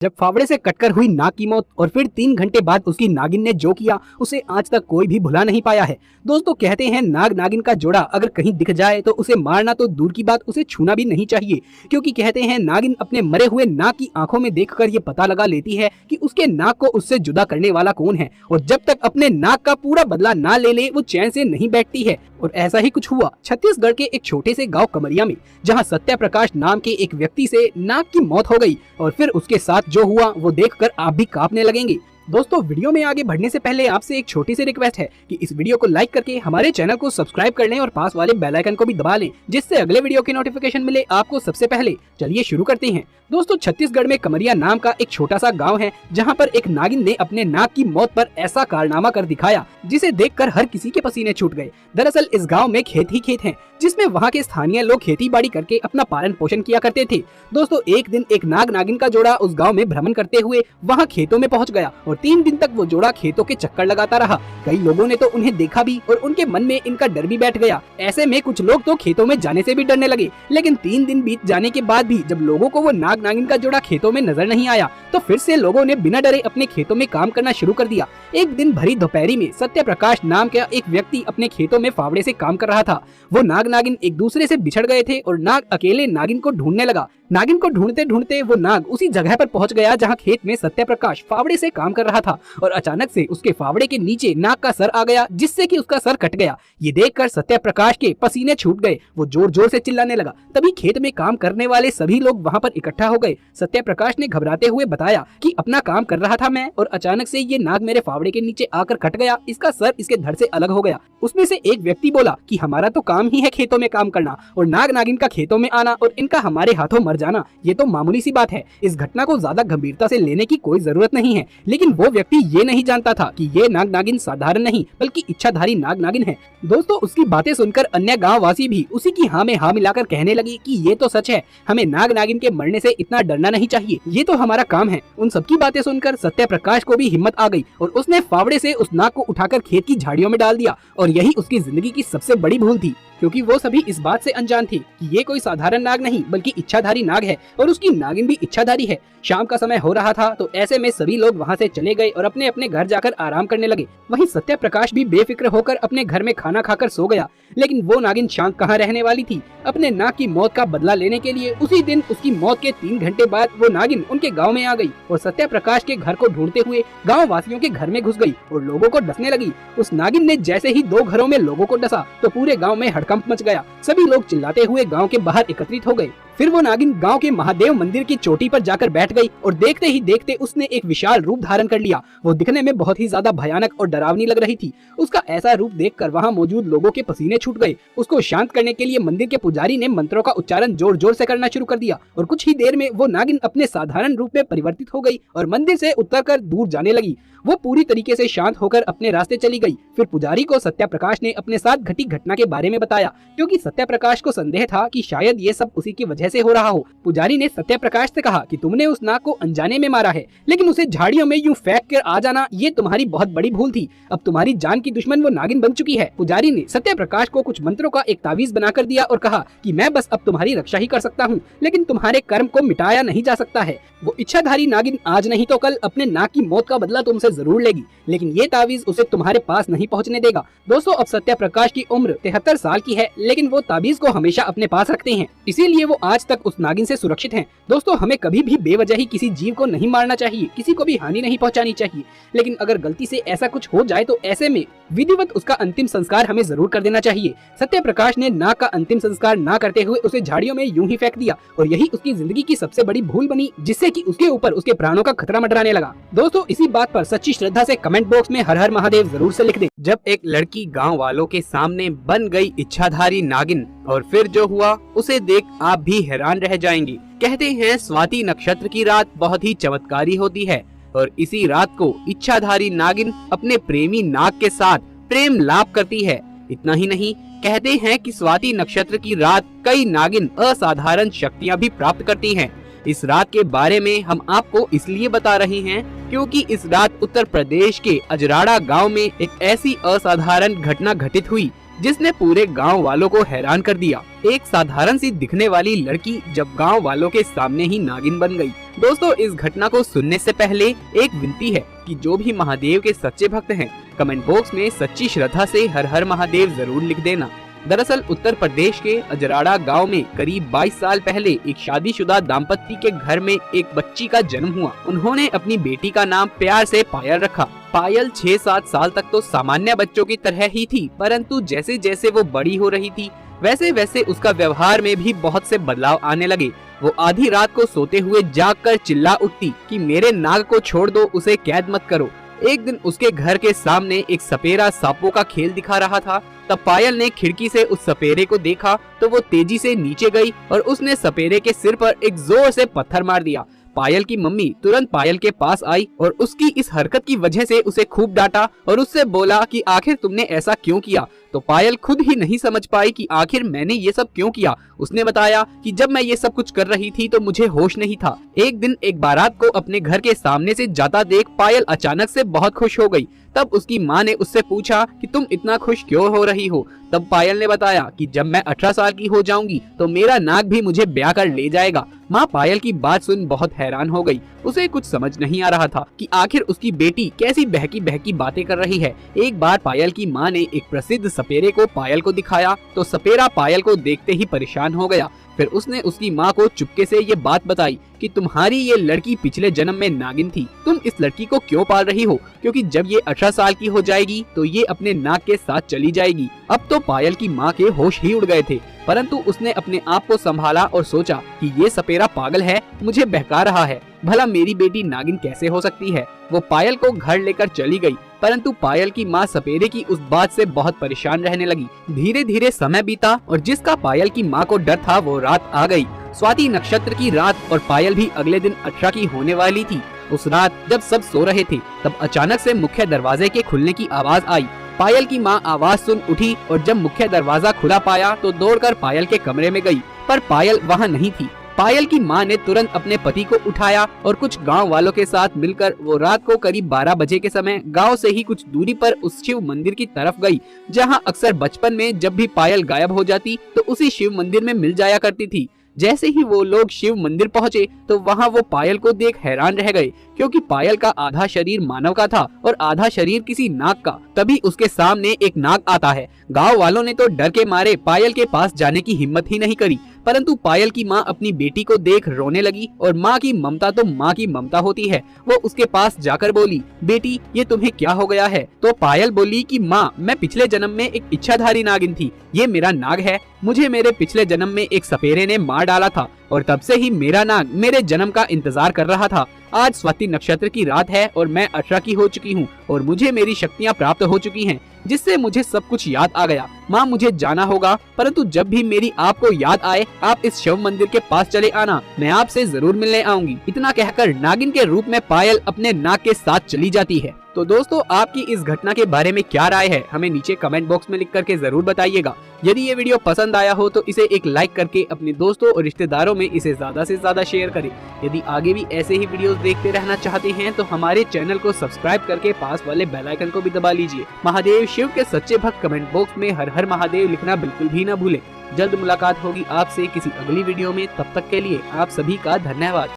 जब फावड़े से कटकर हुई नाग की मौत और फिर 3 घंटे बाद उसकी नागिन ने जो किया उसे आज तक कोई भी भुला नहीं पाया है। दोस्तों कहते हैं नाग नागिन का जोड़ा अगर कहीं दिख जाए तो उसे मारना तो दूर की बात उसे छूना भी नहीं चाहिए, क्योंकि कहते हैं नागिन अपने मरे हुए नाग की आंखों में देखकर ये पता लगा लेती है कि उसके नाग को उससे जुदा करने वाला कौन है, और जब तक अपने नाग का पूरा बदला ना ले ले वो चैन से नहीं बैठती है। और ऐसा ही कुछ हुआ छत्तीसगढ़ के एक छोटे से गाँव कमरिया में, जहाँ सत्य प्रकाश नाम के एक व्यक्ति से नाग की मौत हो गई और फिर उसके साथ जो हुआ वो देखकर आप भी कांपने लगेंगे। दोस्तों वीडियो में आगे बढ़ने से पहले आपसे एक छोटी सी रिक्वेस्ट है कि इस वीडियो को लाइक करके हमारे चैनल को सब्सक्राइब कर लें और पास वाले बेल आइकन को भी दबा लें, जिससे अगले वीडियो की नोटिफिकेशन मिले आपको सबसे पहले। चलिए शुरू करते हैं। दोस्तों छत्तीसगढ़ में कमरिया नाम का एक छोटा सा गांव है, जहां पर एक नागिन ने अपने नाग की मौत पर ऐसा कारनामा कर दिखाया जिसे देखकर हर किसी के पसीने छूट गए। दरअसल इस गांव में खेत ही खेत हैं, जिसमें वहां के स्थानीय लोग खेती बाड़ी करके अपना पालन पोषण किया करते थे। दोस्तों एक दिन एक नाग नागिन का जोड़ा उस गांव में भ्रमण करते हुए वहां खेतों में पहुंच गया और 3 दिन तक वो जोड़ा खेतों के चक्कर लगाता रहा। कई लोगों ने तो उन्हें देखा भी और उनके मन में इनका डर भी बैठ गया। ऐसे में कुछ लोग तो खेतों में जाने से भी डरने लगे। लेकिन 3 दिन बीत जाने के बाद भी जब लोगों को वो नाग नागिन का जोड़ा खेतों में नजर नहीं आया, तो फिर से लोगों ने बिना डरे अपने खेतों में काम करना शुरू कर दिया। एक दिन भरी दोपहरी में सत्य प्रकाश नाम का एक व्यक्ति अपने खेतों में फावड़े से काम कर रहा था। वो नाग नागिन एक दूसरे से बिछड़ गए थे और नाग अकेले नागिन को ढूंढने लगा। नागिन को ढूंढते ढूंढते वो नाग उसी जगह पर पहुंच गया जहां खेत में सत्य प्रकाश फावड़े से काम कर रहा था, और अचानक से उसके फावड़े के नीचे नाग का सर आ गया, जिससे कि उसका सर कट गया। ये देखकर सत्य प्रकाश के पसीने छूट गए। वो जोर जोर से चिल्लाने लगा। तभी खेत में काम करने वाले सभी लोग वहां पर इकट्ठा हो गए। सत्य प्रकाश ने घबराते हुए बताया कि अपना काम कर रहा था मैं, और अचानक से ये नाग मेरे फावड़े के नीचे आकर कट गया। इसका सर इसके धड़ से अलग हो गया। उसमें से एक व्यक्ति बोला कि हमारा तो काम ही है खेतों में काम करना, और नाग नागिन का खेतों में आना और इनका हमारे हाथों मर जाना ये तो मामूली सी बात है। इस घटना को ज्यादा गंभीरता से लेने की कोई जरूरत नहीं है। लेकिन वो व्यक्ति ये नहीं जानता था कि ये नाग नागिन साधारण नहीं बल्कि इच्छाधारी नाग नागिन है। दोस्तों उसकी बातें सुनकर अन्य गाँव वासी भी उसी की हाँ में हाँ मिलाकर कहने लगे कि ये तो सच है, हमें नाग नागिन के मरने से इतना डरना नहीं चाहिए, ये तो हमारा काम है। उन सबकी बातें सुनकर सत्य प्रकाश को भी हिम्मत आ गई और उसने फावड़े से उस नाग को उठाकर खेत की झाड़ियों में डाल दिया। और यही उसकी जिंदगी की सबसे बड़ी भूल थी, क्योंकि वो सभी इस बात से अनजान थे कि ये कोई साधारण नाग नहीं बल्कि इच्छाधारी नाग है, और उसकी नागिन भी इच्छाधारी है। शाम का समय हो रहा था, तो ऐसे में सभी लोग वहाँ से चले गए और अपने अपने घर जाकर आराम करने लगे। वहीं सत्य प्रकाश भी बेफिक्र होकर अपने घर में खाना खाकर सो गया। लेकिन वो नागिन शांत कहाँ रहने वाली थी। अपने नाग की मौत का बदला लेने के लिए उसी दिन उसकी मौत के 3 घंटे बाद वो नागिन उनके गाँव में आ गई और सत्य प्रकाश के घर को ढूंढते हुए गाँव वासियों के घर में घुस गई और लोगों को डसने लगी। उस नागिन ने जैसे ही 2 घरों में लोगों को डसा तो पूरे गाँव में हड़कंप मच गया। सभी लोग चिल्लाते हुए गांव के बाहर एकत्रित हो गए। फिर वो नागिन गांव के महादेव मंदिर की चोटी पर जाकर बैठ गई और देखते ही देखते उसने एक विशाल रूप धारण कर लिया। वो दिखने में बहुत ही ज्यादा भयानक और डरावनी लग रही थी। उसका ऐसा रूप देखकर वहां मौजूद लोगों के पसीने छूट गए। उसको शांत करने के लिए मंदिर के पुजारी ने मंत्रों का उच्चारण जोर जोर से करना शुरू कर दिया और कुछ ही देर में वो नागिन अपने साधारण रूप में परिवर्तित हो गई और मंदिर से उतरकर दूर जाने लगी। वो पूरी तरीके से शांत होकर अपने रास्ते चली गई। फिर पुजारी को सत्य प्रकाश ने अपने साथ घटी घटना के बारे में बताया, क्योंकि सत्य प्रकाश को संदेह था कि शायद ये सब उसी की वजह से हो रहा हो। पुजारी ने सत्य प्रकाश से कहा कि तुमने उस नाग को अनजाने में मारा है, लेकिन उसे झाड़ियों में यूं फेंक कर आ जाना ये तुम्हारी बहुत बड़ी भूल थी। अब तुम्हारी जान की दुश्मन वो नागिन बन चुकी है। पुजारी ने सत्य प्रकाश को कुछ मंत्रों का एक तावीज बनाकर दिया और कहा कि मैं बस अब तुम्हारी रक्षा ही कर सकता हूँ, लेकिन तुम्हारे कर्म को मिटाया नहीं जा सकता है। वो इच्छाधारी नागिन आज नहीं तो कल अपने नाग की मौत का बदला तुमसे जरूर लेगी, लेकिन ये तावीज उसे तुम्हारे पास नहीं पहुंचने देगा। दोस्तों अब सत्य प्रकाश की उम्र 73 साल की है, लेकिन वो तावीज को हमेशा अपने पास रखते हैं, इसीलिए वो आज तक उस नागिन से सुरक्षित हैं। दोस्तों हमें कभी भी बेवजह ही किसी जीव को नहीं मारना चाहिए, किसी को भी हानि नहीं पहुंचानी चाहिए। लेकिन अगर गलती से ऐसा कुछ हो जाए तो ऐसे में विधिवत उसका अंतिम संस्कार हमें जरूर कर देना चाहिए। सत्य प्रकाश ने नाग का अंतिम संस्कार ना करते हुए उसे झाड़ियों में यूं ही फेंक दिया, और यही उसकी जिंदगी की सबसे बड़ी भूल बनी, जिससे कि उसके ऊपर उसके प्राणों का खतरा मंडराने लगा। दोस्तों इसी बात पर सच्ची श्रद्धा से कमेंट बॉक्स में हर हर महादेव जरूर से लिख दें। जब एक लड़की गांव वालों के सामने बन गई इच्छाधारी नागिन, और फिर जो हुआ उसे देख आप भी हैरान रह जाएंगे। कहते हैं स्वाति नक्षत्र की रात बहुत ही चमत्कारी होती है, और इसी रात को इच्छाधारी नागिन अपने प्रेमी नाग के साथ प्रेम लाभ करती है। इतना ही नहीं, कहते हैं कि स्वाति नक्षत्र की रात कई नागिन असाधारण शक्तियां भी प्राप्त करती हैं। इस रात के बारे में हम आपको इसलिए बता रहे हैं क्योंकि इस रात उत्तर प्रदेश के अजराड़ा गांव में एक ऐसी असाधारण घटना घटित हुई जिसने पूरे गांव वालों को हैरान कर दिया। एक साधारण सी दिखने वाली लड़की जब गांव वालों के सामने ही नागिन बन गई। दोस्तों, इस घटना को सुनने से पहले एक विनती है कि जो भी महादेव के सच्चे भक्त हैं, कमेंट बॉक्स में सच्ची श्रद्धा से हर हर महादेव जरूर लिख देना। दरअसल उत्तर प्रदेश के अजराड़ा गांव में करीब 22 साल पहले एक शादीशुदा दाम्पत्य के घर में एक बच्ची का जन्म हुआ। उन्होंने अपनी बेटी का नाम प्यार से पायल रखा। पायल 6-7 साल तक तो सामान्य बच्चों की तरह ही थी, परंतु जैसे जैसे वो बड़ी हो रही थी वैसे वैसे उसका व्यवहार में भी बहुत से बदलाव आने लगे। वो आधी रात को सोते हुए जागकर चिल्ला उठती कि मेरे नाग को छोड़ दो, उसे कैद मत करो। एक दिन उसके घर के सामने एक सपेरा सांपों का खेल दिखा रहा था। तब पायल ने खिड़की से उस सपेरे को देखा तो वो तेजी से नीचे गई और उसने सपेरे के सिर पर एक जोर से पत्थर मार दिया। पायल की मम्मी तुरंत पायल के पास आई और उसकी इस हरकत की वजह से उसे खूब डांटा और उससे बोला कि आखिर तुमने ऐसा क्यों किया। तो पायल खुद ही नहीं समझ पाई कि आखिर मैंने ये सब क्यों किया। उसने बताया कि जब मैं ये सब कुछ कर रही थी तो मुझे होश नहीं था। एक दिन एक बारात को अपने घर के सामने से जाता देख पायल अचानक से बहुत खुश हो गई। तब उसकी माँ ने उससे पूछा कि तुम इतना खुश क्यों हो रही हो। तब पायल ने बताया कि जब मैं 18 साल की हो जाऊंगी तो मेरा नाग भी मुझे ब्याह कर ले जाएगा। माँ पायल की बात सुन बहुत हैरान हो गई। उसे कुछ समझ नहीं आ रहा था कि आखिर उसकी बेटी कैसी बहकी बहकी बातें कर रही है। एक बार पायल की माँ ने एक प्रसिद्ध सपेरे को पायल को दिखाया तो सपेरा पायल को देखते ही परेशान हो गया। फिर उसने उसकी माँ को चुपके से ये बात बताई कि तुम्हारी ये लड़की पिछले जन्म में नागिन थी। तुम इस लड़की को क्यों पाल रही हो, क्योंकि जब ये 18 साल की हो जाएगी तो ये अपने नाग के साथ चली जाएगी। अब तो पायल की माँ के होश ही उड़ गए थे, परंतु उसने अपने आप को संभाला और सोचा कि ये सपेरा पागल है, मुझे बहका रहा है। भला मेरी बेटी नागिन कैसे हो सकती है। वो पायल को घर लेकर चली गई, परंतु पायल की माँ सपेरे की उस बात से बहुत परेशान रहने लगी। धीरे धीरे समय बीता और जिसका पायल की माँ को डर था वो रात आ गई। स्वाति नक्षत्र की रात और पायल भी अगले दिन 18 की होने वाली थी। उस रात जब सब सो रहे थे तब अचानक से मुख्य दरवाजे के खुलने की आवाज आई। पायल की माँ आवाज सुन उठी और जब मुख्य दरवाजा खुला पाया तो दौड़कर पायल के कमरे में गई, पर पायल वहाँ नहीं थी। पायल की माँ ने तुरंत अपने पति को उठाया और कुछ गांव वालों के साथ मिलकर वो रात को करीब 12 बजे के समय गांव से ही कुछ दूरी पर उस शिव मंदिर की तरफ गई, जहां अक्सर बचपन में जब भी पायल गायब हो जाती तो उसी शिव मंदिर में मिल जाया करती थी। जैसे ही वो लोग शिव मंदिर पहुंचे तो वहां वो पायल को देख हैरान रह गए, क्योंकि पायल का आधा शरीर मानव का था और आधा शरीर किसी नाग का। तभी उसके सामने एक नाग आता है। गांव वालों ने तो डर के मारे पायल के पास जाने की हिम्मत ही नहीं करी, परंतु पायल की माँ अपनी बेटी को देख रोने लगी और माँ की ममता तो माँ की ममता होती है। वो उसके पास जाकर बोली, बेटी ये तुम्हें क्या हो गया है। तो पायल बोली कि माँ, मैं पिछले जन्म में एक इच्छाधारी नागिन थी, ये मेरा नाग है। मुझे मेरे पिछले जन्म में एक सपेरे ने मार डाला था और तब से ही मेरा नाग मेरे जन्म का इंतजार कर रहा था। आज स्वाति नक्षत्र की रात है और मैं 18 की हो चुकी हूँ और मुझे मेरी शक्तियाँ प्राप्त हो चुकी हैं, जिससे मुझे सब कुछ याद आ गया। माँ मुझे जाना होगा, परंतु जब भी मेरी आपको याद आए आप इस शिव मंदिर के पास चले आना, मैं आपसे जरूर मिलने आऊंगी। इतना कहकर नागिन के रूप में पायल अपने नाग के साथ चली जाती है। तो दोस्तों, आपकी इस घटना के बारे में क्या राय है, हमें नीचे कमेंट बॉक्स में लिख करके जरूर बताइएगा। यदि ये वीडियो पसंद आया हो तो इसे एक लाइक करके अपने दोस्तों और रिश्तेदारों में इसे ज्यादा से ज्यादा शेयर करें। यदि आगे भी ऐसे ही वीडियोस देखते रहना चाहते हैं तो हमारे चैनल को सब्सक्राइब करके पास वाले बेल आइकन को भी दबा लीजिए। महादेव शिव के सच्चे भक्त कमेंट बॉक्स में हर हर महादेव लिखना बिल्कुल भी न भूलें। जल्द मुलाकात होगी आपसे किसी अगली वीडियो में, तब तक के लिए आप सभी का धन्यवाद।